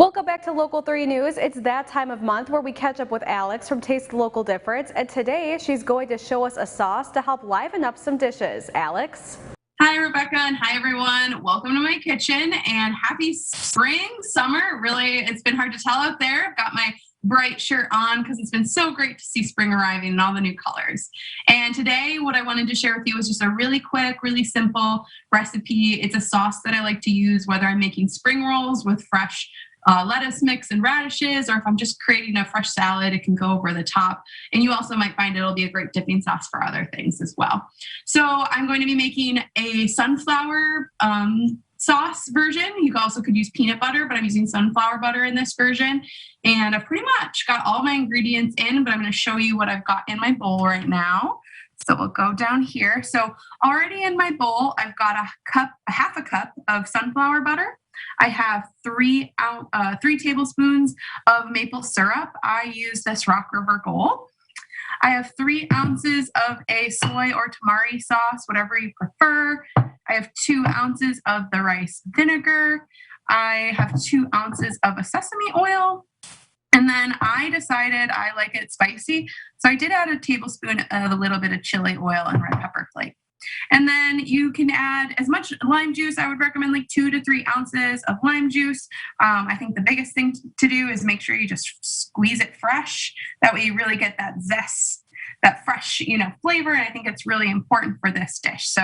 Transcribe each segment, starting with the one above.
Welcome back to Local 3 News. It's that time of month where we catch up with Alex from Taste the Local Difference, and today she's going to show us a sauce to help liven up some dishes. Alex? Hi, Rebecca, and hi, everyone. Welcome to my kitchen, and happy spring, summer. Really, it's been hard to tell out there. I've got my bright shirt on because it's been so great to see spring arriving and all the new colors. And today, what I wanted to share with you is just a really quick, really simple recipe. It's a sauce that I like to use whether I'm making spring rolls with fresh lettuce mix and radishes, or if I'm just creating a fresh salad, it can go over the top. And you also might find it'll be a great dipping sauce for other things as well. So I'm going to be making a sunflower sauce version. You also could use peanut butter, but I'm using sunflower butter in this version. And I've pretty much got all my ingredients in, but I'm going to show you what I've got in my bowl right now. So we'll go down here. So already in my bowl, I've got a half a cup of sunflower butter. I have 3 tablespoons of maple syrup. I use this Rock River Gold. I have 3 ounces of a soy or tamari sauce, whatever you prefer. I have 2 ounces of the rice vinegar. I have 2 ounces of a sesame oil. And then I decided I like it spicy, so I did add a tablespoon of a little bit of chili oil and red pepper flake. And then you can add as much lime juice. I would recommend like 2 to 3 ounces of lime juice. I think the biggest thing to do is make sure you just squeeze it fresh. That way you really get that zest, that fresh, flavor. And I think it's really important for this dish. So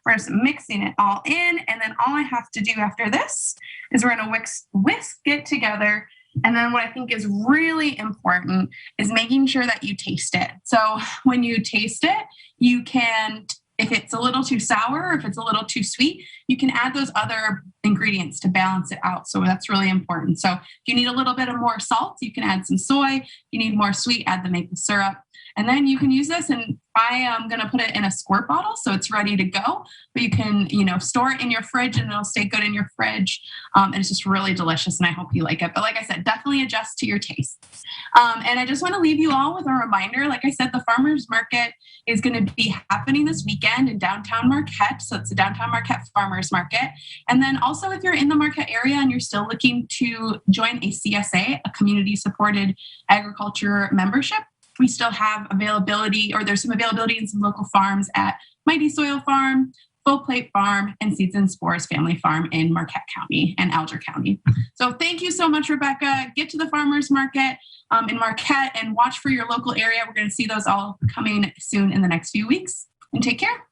we're just mixing it all in. And then all I have to do after this is we're going to whisk it together. And then what I think is really important is making sure that you taste it. So when you taste it, you can, if it's a little too sour, or if it's a little too sweet, you can add those other ingredients to balance it out. So that's really important. So if you need a little bit of more salt, you can add some soy. If you need more sweet, add the maple syrup. And then you can use this, and I am going to put it in a squirt bottle so it's ready to go. But you can, store it in your fridge and it'll stay good in your fridge. And it's just really delicious, and I hope you like it. But like I said, definitely adjust to your tastes. And I just want to leave you all with a reminder. Like I said, the farmers market is going to be happening this weekend in downtown Marquette. So it's the downtown Marquette Farmers Market. And then also, if you're in the Marquette area and you're still looking to join a CSA, a community supported agriculture membership, we still have availability, or there's some availability in some local farms at Mighty Soil Farm, Full Plate Farm, and Seeds and Spores Family Farm in Marquette County and Alger County. So thank you so much, Rebecca. Get to the farmers market in Marquette and watch for your local area. We're going to see those all coming soon in the next few weeks. And take care.